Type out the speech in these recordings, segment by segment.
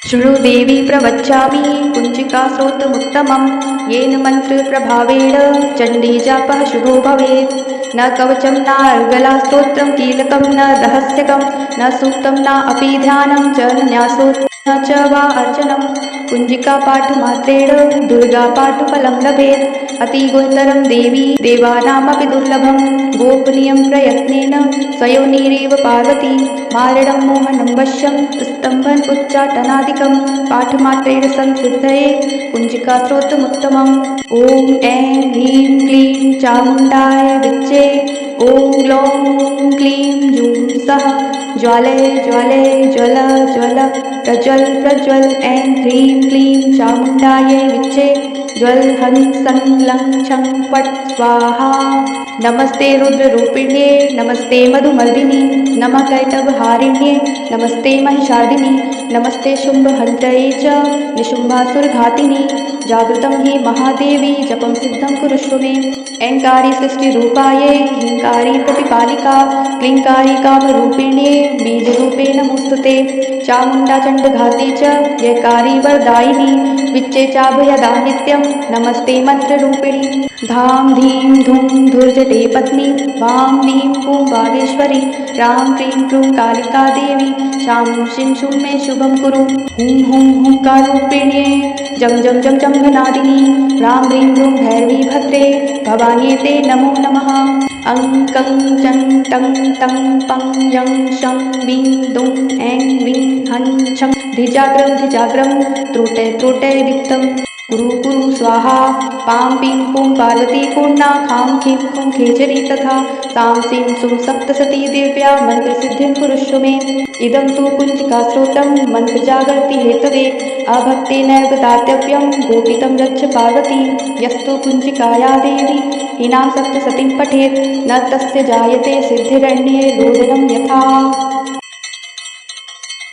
शृणु देवी प्रवक्ष्यामि कुञ्चिकास्रोतमुत्तमं येन मन्त्रप्रभावेण चण्डीजापः शुभो भवेत्। न कवचं नार्गलास्तोत्रं कीलकं न रहस्यकं न सूक्तं न अपि ध्यानं च न न्यासो न च वा अर्चनं। कुञ्जिकापाठमात्रेण दुर्गापाठफलं लभेत्। अतिगुणतरं देवी देवानामपि दुर्लभं गोपनीयं प्रयत्नेन स्वयोनिरेव पार्वती। मारणं मोहनं वश्यं स्तम्भन् उच्चाटनादिकं पाठमात्रेण संसिद्धये कुञ्जिकास्रोतमुत्तमम्। ॐ ऐं ह्रीं क्लीं चामुण्डाय विच्चे। ॐ ग्लौं क्लीं जूं सः ज्वाले ज्वाले ज्वल ज्वल प्रज्वल प्रज्वल। ऐं ह्रीं क्लीं चामुण्डायै विच्चे ज्वल हं सं लं छं फट् स्वाहा। नमस्ते रुद्ररूपिण्ये नमस्ते मधुमर्दिनि नमः कैटभहारिण्ये नमस्ते महिषादिनि नमस्ते शुम्भहन्त्रये च निशुम्भासुरघातिनि। जागृतं हि महादेवी जपं सिद्धं कुरुष्व मे। ऐङ्कारी सृष्टिरूपायै ह्रीङ्कारी प्रतिपालिका क्लीङ्कारी कामरूपिण्ये बीजरूपे नमोऽस्तुते। चामुण्डा चण्डघाती च जयकारी वरदायिनी विच्चे चाभयदा नित्यं नमस्ते मन्त्ररूपिणी। धाम धीं धूं धुर्जटे पत्नी वां लीं पूं वागेश्वरी रां क्रीं क्रूं कालिका देवी शां शीं शूं मे शुभं कुरु। हुं हुं हुंकारूपिण्ये जं जं जं जम्भनादिनी रां ह्रीं रूं भैरवी भद्रे भवान्येते नमो नमः। अं कं चं टं तं पं यं शं वीं दुं ऐं वीं हं छं धिजाग्रं त्रुटे त्रुटे दीप्तं कुरु कुरु स्वाहा। पां पीं पूं पार्वती पूर्णा खां खीं खूं खेचरी तथा सां सीं सुं सप्तसती दिव्या मन्त्रसिद्धिं कुरुष्व मे। इदं तु कुञ्जिकास्रोतं मन्त्रजागर्ति हेतवे अभक्तेनैव दातव्यं गोपितं रक्ष पार्वती। यस्तु कुञ्जिकाया देवी हीनां सप्तसतीं पठेत् न तस्य जायते सिद्धिरण्ये रोदनं यथा।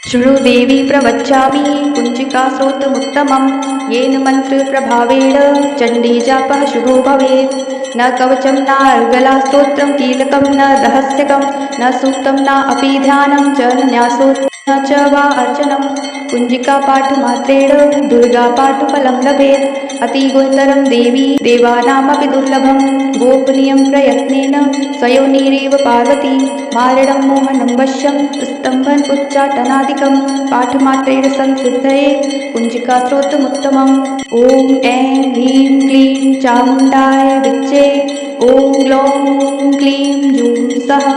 शृणु देवी प्रवक्ष्यामि कुञ्जिकास्रोतमुत्तमं येन मन्त्रप्रभावेण चण्डीजापः शुभो भवेत्। न कवचं नार्गलास्तोत्रं कीलकं न रहस्यकं न सूक्तं न अपि ध्यानं च न न्यासो न च वा अर्चनं। कुञ्जिकापाठमात्रेण दुर्गापाठफलं लभेत्। अतिगुणतरं देवी देवानामपि दुर्लभं गोपनीयं प्रयत्नेन स्वयोनिरेव पार्वती। मारणं मोहनं वश्यं स्तम्भन् उच्चाटनादिकं पाठमात्रेण संसिद्धये कुञ्जिकास्रोतमुत्तमम्। ॐ ऐं ह्रीं क्लीं चामुण्डाय विच्चे। ॐ ग्लौं क्लीं जूं सः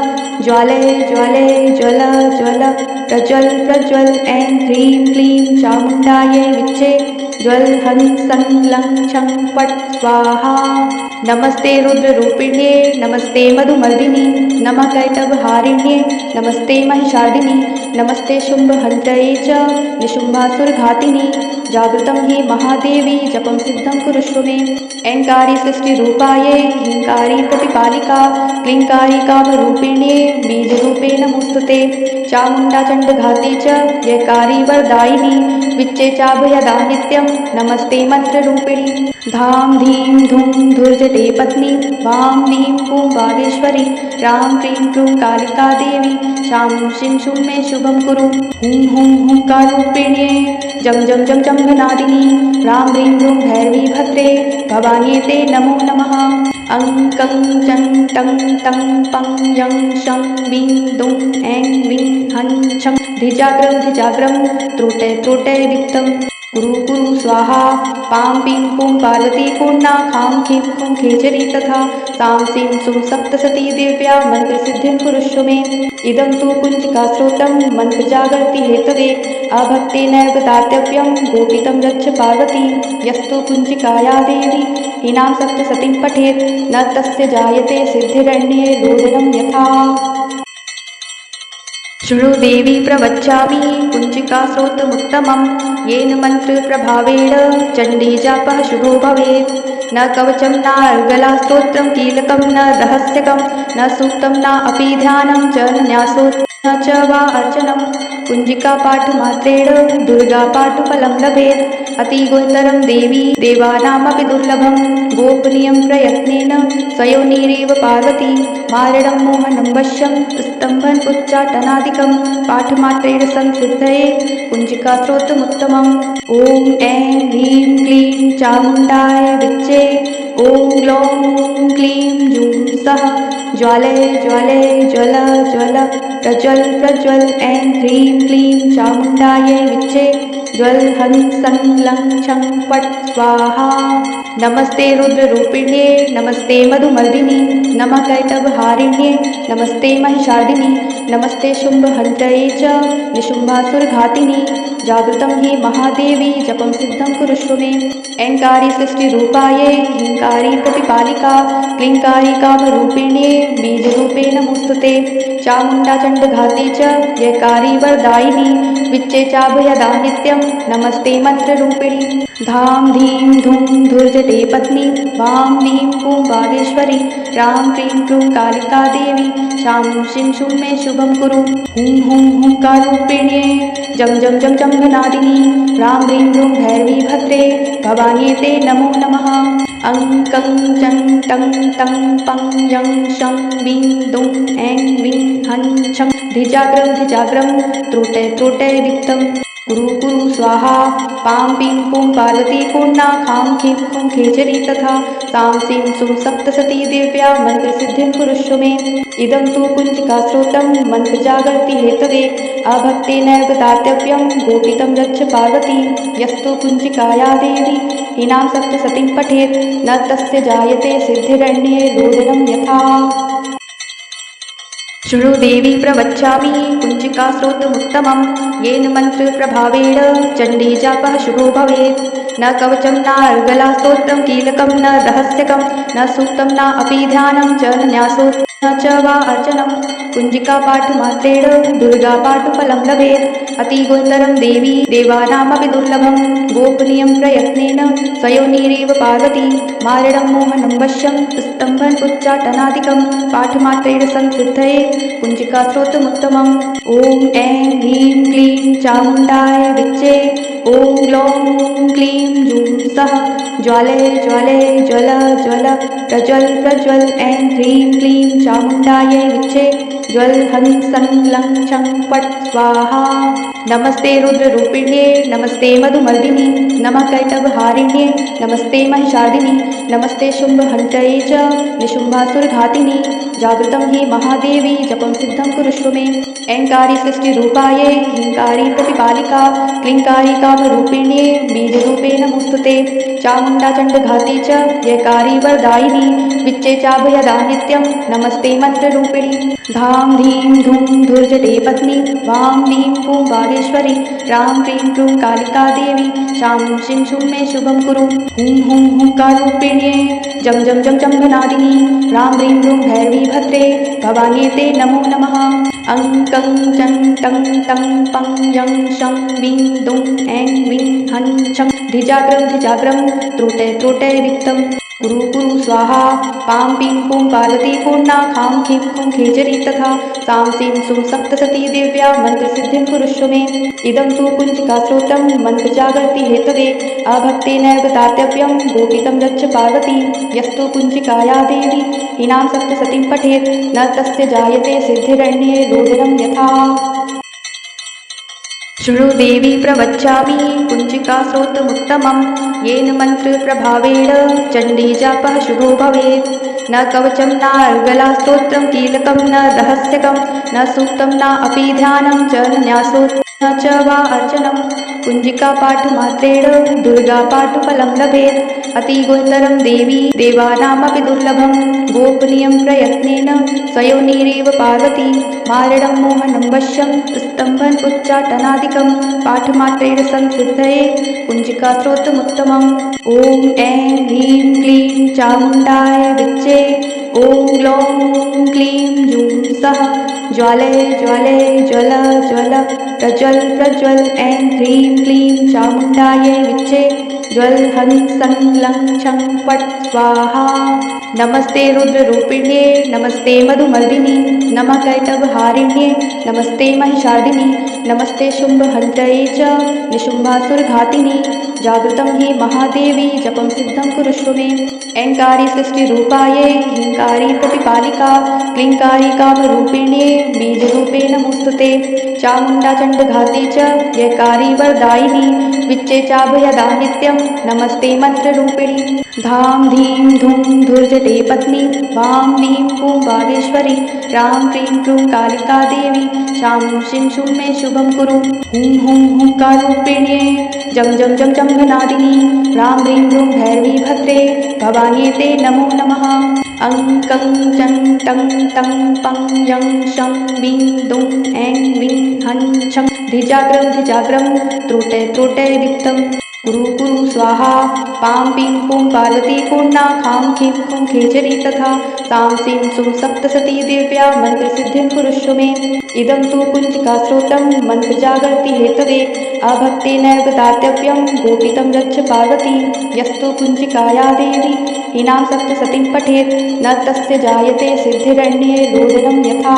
ज्वाले ज्वाले ज्वल ज्वल प्रज्वल प्रज्वल। ऐं ह्रीं क्लीं चामुण्डायै विच्चे ज्वल हं सं लं छं फट् स्वाहा। नमस्ते रुद्ररूपिण्ये नमस्ते मधुमर्दिनि नमः कैटभहारिण्ये नमस्ते महिषादिनि नमस्ते शुम्भहन्त्रये च निशुम्भासुरघातिनि। जागृतं हि महादेवी जपं सिद्धं कुरुष्व मे। ऐङ्कारी सृष्टिरूपायै ह्रीङ्कारी प्रतिपालिका क्लीङ्कारी कामरूपिण्ये बीजरूपे नमोऽस्तुते। चामुण्डा चण्डघाती च जयकारी वरदायिनी विच्चे चाभयदा नित्यं नमस्ते मन्त्ररूपिणी। धाम धीं धूं धुर्जटे पत्नी वां लीं पूं वागेश्वरी रां क्रीं क्रूं कालिका देवी शां शीं शूं मे शुभं कुरु। हुं हुं हुंकारूपिण्ये जं जं जं जम्भनादिनी रां ह्रीं रूं भैरवी भद्रे भवान्येते नमो नमः। अं कं चं टं तं पं यं शं वीं दुं ऐं वीं हं छं धिजाग्रं त्रुटे त्रुटे दीप्तं कुरु कुरु स्वाहा। पां पीं पूं पार्वती पूर्णा खां खीं खूं खेचरी तथा सां सीं सुं सप्तसती दिव्या मन्त्रसिद्धिं कुरुष्व मे। इदं तु कुञ्जिकास्रोतं मन्त्रजागर्ति हेतवे अभक्तेनैव दातव्यं गोपितं रक्ष पार्वती। यस्तु कुञ्जिकाया देवी हीनां सप्तसतीं पठेत् न तस्य जायते सिद्धिरण्ये रोदनं यथा। शृणु देवी प्रवक्ष्यामि कुञ्जिकास्रोतमुत्तमं येन मन्त्रप्रभावेण चण्डीजापः शुभो भवेत्। न कवचं नार्गलास्तोत्रं कीलकं न रहस्यकं न सूक्तं न अपि ध्यानं च न न्यासो न च वा अर्चनं। कुञ्जिकापाठमात्रेण दुर्गापाठफलं लभेत्। अतिगुणतरं देवी देवानामपि दुर्लभं गोपनीयं प्रयत्नेन स्वयोनिरेव पार्वती। मारणं मोहनं वश्यं स्तम्भन् उच्चाटनादिकं चण्डघातीचं पाठमात्रेण संसिद्धये कुञ्जिकास्रोतमुत्तमम्। ॐ ऐं ह्रीं क्लीं चामुण्डाय विच्चे। ॐ ग्लौं क्लीं जूं सः ज्वाले ज्वाले ज्वल ज्वल प्रज्वल प्रज्वल। ऐं ह्रीं क्लीं चामुण्डायै विच्चे। ज्वल हं सं लं छं फट् स्वाहा। नमस्ते रुद्ररूपिण्ये नमस्ते मधुमर्दिनि नमः कैटभहारिण्ये नमस्ते महिषादिनि नमस्ते शुम्भहन्त्रये च निशुम्भासुरघातिनि। जागृतं हि महादेवी जपं सिद्धं कुरुष्व मे। ऐङ्कारी सृष्टिरूपायै ह्रीङ्कारी प्रतिपालिका क्लीङ्कारी कामरूपिण्ये बीजरूपे नमोऽस्तुते। चामुण्डा चण्डघाती च जयकारी वरदायिनी विच्चे चाभयदा नित्यं नमस्ते मन्त्ररूपिणी। धाम धीं धूं धुर्जटे पत्नी वां नीं पूं बागेश्वरी रां क्लीं क्रूं कालिका देवी शां शिं शुं मे शुभं कुरु। हुं हुं हुंकारूपिण्ये जं जं जं जम्भनादिनी रां ह्रीं ह्रूं भैरवी भद्रे भवान्ये ते नमो नमः। अं कं चं टं तं पं यं शं वीं दुं ऐं वीं हं छं धिजाग्रं त्रोटे त्रोटे वित्तं कुरु कुरु स्वाहा। पां पीं पूं पार्वती पूर्णा खां खीं खूं खेचरी तथा सां सीं सुं सप्तसती दिव्या मन्त्रसिद्धिं कुरुष्व मे। इदं तु कुञ्जिकास्रोतं मन्त्रजागर्ति हेतवे अभक्तेनैव दातव्यं गोपितं रक्ष पार्वती। यस्तु कुञ्जिकाया देवी हीनां सप्तसतीं पठेत् न तस्य जायते सिद्धिरण्ये रोदनं यथा। शृणु देवी प्रवक्ष्यामि कुञ्जिकास्रोतमुत्तमं येन मन्त्रप्रभावेण चण्डीजापः शुभो भवेत्। न कवचं नार्गलास्तोत्रं कीलकं न रहस्यकं न सूक्तं न अपि ध्यानं च न न्यासो न च वा अर्चनं। कुञ्जिकापाठमात्रेण दुर्गापाठफलं लभेत्। अतिगुणतरं देवी देवानामपि दुर्लभं गोपनीयं प्रयत्नेन स्वयोनिरेव पार्वती। मारणं मोहनं वश्यं स्तम्भन् उच्चाटनादिकं पाठमात्रेण संसिद्धये कुञ्जिकास्रोतमुत्तमम्। ॐ ऐं ह्रीं क्लीं चामुण्डाय विच्चे। ॐ ग्लौं क्लीं जूं सः ज्वाले ज्वाले ज्वल ज्वल प्रज्वल प्रज्वल। ऐं ह्रीं क्लीं चामुण्डायै विच्चे। ज्वल हं सं लं छं फट् स्वाहा। नमस्ते रुद्ररूपिण्ये नमस्ते मधुमर्दिनि नमः कैटभहारिण्ये नमस्ते महिषादिनि नमस्ते शुम्भहन्त्रये च निशुम्भासुरघातिनि। जागृतं हि महादेवी जपं सिद्धं कुरुष्व मे। ऐङ्कारी सृष्टिरूपायै ह्रीङ्कारी प्रतिपालिका क्लीङ्कारी कामरूपिण्ये बीजरूपे नमोऽस्तुते। चामुण्डा चण्डघाती च जयकारी वरदायिनी विच्चे चाभयदा नित्यं नमस्ते मन्त्ररूपिणी। धाम धीं धूं धुर्जटे पत्नी वां नीं पूं बागेश्वरी रां क्लीं क्रूं कालिका देवी शां शिं शुं मे शुभं कुरु। हुं हुं हुंकारूपिण्ये जं जं जं जम्भनादिनी रां ह्रीं ह्रूं भैरवी भद्रे भवान्ये ते नमो नमः। अं कं चं टं तं पं यं शं वीं दुं ऐं वीं हं छं धिजाग्रं त्रोटे त्रोटे वित्तं कुरु कुरु स्वाहा। पां पीं पूं पार्वती पूर्णा खां खीं खूं खेचरी तथा सां सीं सुं सप्तसती दिव्या मन्त्रसिद्धिं कुरुष्व मे। इदं तु कुञ्जिकास्रोतं मन्त्रजागर्ति हेतवे अभक्तेनैव दातव्यं गोपितं रक्ष पार्वती। यस्तु कुञ्जिकाया देवी हीनां सप्तसतीं पठेत् न तस्य जायते सिद्धिरण्ये रोदनं यथा। शृणु देवी प्रवक्ष्यामि कुञ्जिकास्रोतमुत्तमं येन मन्त्रप्रभावेण चण्डीजापः शुभो भवेत्। न कवचं नार्गलास्तोत्रं कीलकं न रहस्यकं न सूक्तं न अपि ध्यानं च न न्यासो न च वा अर्चनं। कुञ्जिकापाठमात्रेण दुर्गापाठफलं लभेत्। अतिगुणतरं देवी देवानामपि दुर्लभं गोपनीयं प्रयत्नेन स्वयोनिरेव पार्वती। मारणं मोहनं वश्यं स्तम्भन् उच्चाटनादिकं पाठमात्रेण संसिद्धये कुञ्जिकास्रोतमुत्तमम्। ॐ ऐं ह्रीं क्लीं चामुण्डाय विच्चे। ॐ ग्लौं क्लीं जूं सः ज्वाले ज्वाले ज्वल ज्वल प्रज्वल प्रज्वल। ऐं ह्रीं क्लीं चामुण्डायै विच्चे। ज्वल हं सं लं छं पट स्वाहा। नमस्ते रुद्ररूपिण्ये नमस्ते मधुमर्दिनी नमः कैटभहारिण्ये नमस्ते महिषार्दिनी नमस्ते शुम्भहन्त्रये च निशुम्भासुरघातिनी। जागृतं हि महादेवी जपं सिद्धं कुरुष्व मे। ऐङ्कारी सृष्टिरूपायै ह्रीङ्कारी प्रतिपालिका क्लीङ्कारी कामरूपिण्ये बीजरूपे नमोऽस्तुते। चामुण्डा चण्डघाती च जयकारी वरदायिनी विच्चे चाभयदा नित्यं नमस्ते मन्त्ररूपिणी। धाम धीं धूं धुर्जटे पत्नी वां वीं पूं वागेश्वरी रां क्रीं क्रूं कालिका देवी शां शीं शूं मे शुभं कुरु। हुं हुं हुंकाररूपिण्ये जं जं जं जम्भनादिनी रां ह्रीं ह्रूं भैरवी भद्रे भवान्यै नमो नमः। अं कं चं टं तं पं यं शं वीं दुं ऐं वीं हं छं धिजाग्रं त्रोटय त्रोटय दीप्तं कुरु कुरु स्वाहा। पां पीं पूं पार्वती पूर्णा खां खीं खूं खेचरी तथा सां सीं सुं सप्तसती दिव्या मन्त्रसिद्धिं कुरुष्व मे। इदं तु कुञ्चिकास्रोतं मन्त्रजागर्ति हेतवे अभक्तेनैव दातव्यं गोपितं रक्ष पार्वती। यस्तु कुञ्चिकाया देवी हीनां सप्तसतीं पठेत् न तस्य जायते सिद्धिरण्ये रोदनं यथा।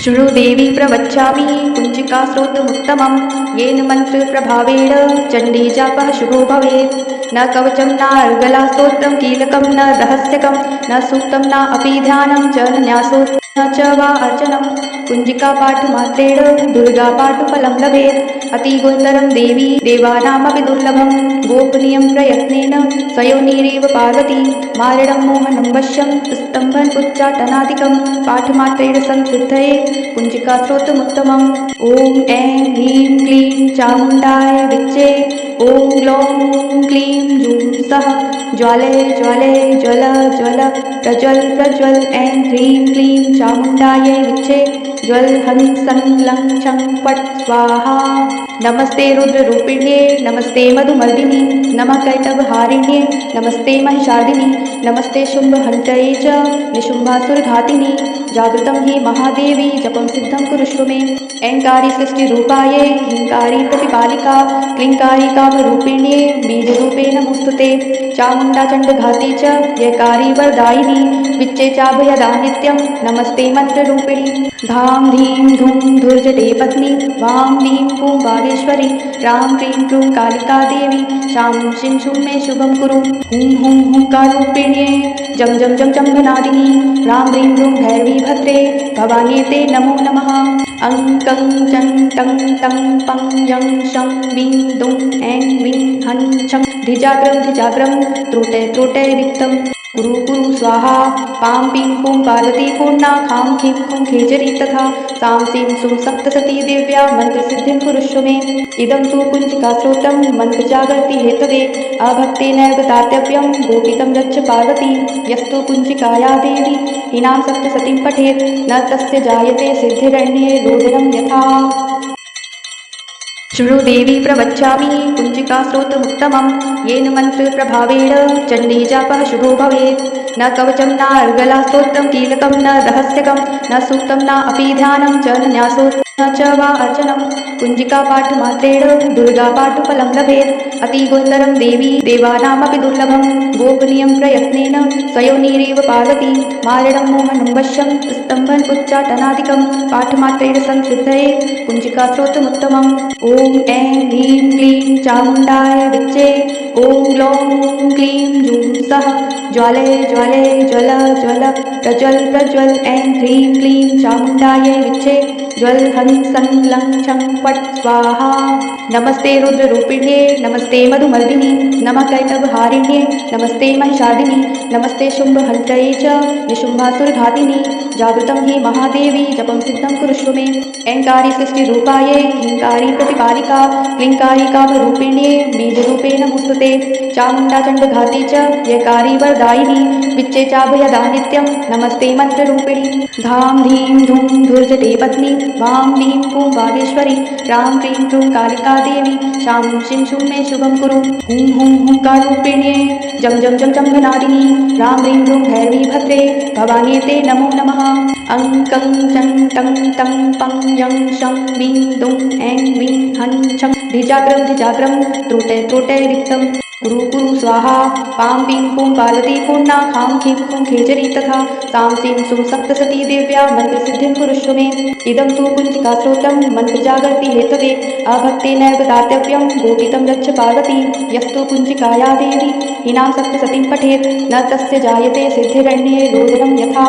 शृणु देवी प्रवक्ष्यामि कुञ्चिकास्रोतमुत्तमं येन मन्त्रप्रभावेण चण्डीजापः शुभो भवेत्। न कवचं नार्गलास्तोत्रं कीलकं न रहस्यकं न सूक्तं न अपि ध्यानं च न न्यासो न च वा अर्चनं। कुञ्जिकापाठमात्रेण दुर्गापाठफलं लभेत्। अतिगुणतरं देवी देवानामपि दुर्लभं गोपनीयं प्रयत्नेन स्वयोनिरेव पार्वती। मारणं मोहनं वश्यं स्तम्भन् उच्चाटनादिकं पाठमात्रेण संसिद्धये कुञ्जिकास्रोतमुत्तमम्। ॐ ऐं ह्रीं क्लीं चामुण्डाय विच्चे ॐ ग्लौं क्लीं जूं सः ज्वाले ज्वाले ज्वल ज्वल प्रज्वल प्रज्वल। ऐं ह्रीं क्लीं चामुण्डायै विच्चे ज्वल हं सं लं छं पट स्वाहा। नमस्ते रुद्ररूपिण्ये नमस्ते मधुमर्दिनी नमः कैटभहारिण्ये नमस्ते महिषार्दिनी नमस्ते शुम्भहन्त्रये च निशुम्भासुरघातिनी। जागृतं हि महादेवी जपं सिद्धं कुरुष्व मे। ऐङ्कारी सृष्टिरूपायै ह्रीङ्कारी प्रतिपालिका क्लीङ्कारी कामरूपिण्ये बीजरूपे नमोऽस्तुते। चामुण्डा चण्डघाती च जयकारी वरदायिनी विच्चे चाभयदा नित्यं नमस्ते मन्त्ररूपिणी। धाम धीं धूं धुर्जटे पत्नी वां वीं पूं वागेश्वरी रां क्रीं क्रूं कालिका देवी शां शीं शूं मे शुभं कुरु। हुं हुं हुंकाररूपिण्ये जं जं जं जम्भनादिनी रां ह्रीं ह्रूं भैरवी भद्रे भवान्यै नमो नमः। अं कं चं टं तं पं यं शं वीं दुं ऐं वीं हं छं धिजाग्रं त्रोटय त्रोटय दीप्तं कुरु कुरु स्वाहा। पां पीं पूं पार्वती पूर्णा खां खीं खूं खेचरी तथा सां सीं सुं सप्तसती दिव्या मन्त्रसिद्धिं कुरुष्व मे। इदं तु कुञ्चिकास्रोतं मन्त्रजागर्ति हेतवे अभक्तेनैव दातव्यं गोपितं रक्ष पार्वती। यस्तु कुञ्चिकाया देवी हीनां सप्तसतीं पठेत् न तस्य जायते सिद्धिरण्ये रोदनं यथा। शृणु देवी प्रवक्ष्यामि कुञ्चिकास्रोतमुत्तमं येन मन्त्रप्रभावेण चण्डीजापः शुभो भवेत्। न कवचं नार्गलास्तोत्रं कीलकं न रहस्यकं न सूक्तं न अपि ध्यानं च न न्यासो न च वा अर्चनं। कुञ्जिकापाठमात्रेण दुर्गापाठफलं लभेत्। अतिगुणतरं देवी देवानामपि दुर्लभं गोपनीयं प्रयत्नेन स्वयोनिरेव पार्वती। मारणं मोहनं वश्यं स्तम्भन् उच्चाटनादिकं पाठमात्रेण संसिद्धये कुञ्जिकास्रोतमुत्तमम्। ॐ ऐं ह्रीं क्लीं चामुण्डाय विच्चे ॐ ग्लौं क्लीं जूं सः ज्वाले ज्वाले ज्वल ज्वल प्रज्वल प्रज्वल। ऐं ह्रीं क्लीं चामुण्डायै विच्चे ज्वल हं सं लं छं पट स्वाहा। नमस्ते रुद्ररूपिण्ये नमस्ते मधुमर्दिनी नमः कैटभहारिण्ये नमस्ते महिषार्दिनी नमस्ते शुम्भहन्त्रये च निशुम्भासुरघातिनी। जागृतं हि महादेवी जपं सिद्धं कुरुष्व मे। ऐङ्कारी सृष्टिरूपायै ह्रीङ्कारी प्रतिपालिका क्लीङ्कारी कामरूपिण्ये बीजरूपे नमोऽस्तुते। चामुण्डा चण्डघाती च जयकारी वरदायिनी विच्चे चाभयदा नित्यं नमस्ते मन्त्ररूपिणी। धाम धीं धूं धुर्जटे पत्नी वां वीं पूं वागेश्वरी रां क्रीं क्रूं कालिका देवी शां शीं शूं मे शुभं कुरु। हुं हुं हुंकाररूपिण्ये जं जं जं जम्भनादिनी रां ह्रीं ह्रूं भैरवी भद्रे भवान्यै नमो नमः। अं कं चं टं तं पं यं शं वीं दुं ऐं वीं हं छं धिजाग्रं त्रोटय रिक्तं कुरु स्वाहा पां पीं पूं पार्वती पूर्णा खां खीं खूं खेचरी तथा सां सीं सुं सप्तसती देव्या मन्त्रसिद्धिं कुरुष्व मे। इदं तु कुञ्चिकास्तोत्रं मन्त्रजागर्ति हेतवे अभक्तेनैव दातव्यं गोपितं रक्ष पार्वती। यस्तु कुञ्चिकाया देवी हीनां सप्तसतीं पठेत् न तस्य जायते सिद्धिरण्ये रोदनं यथा।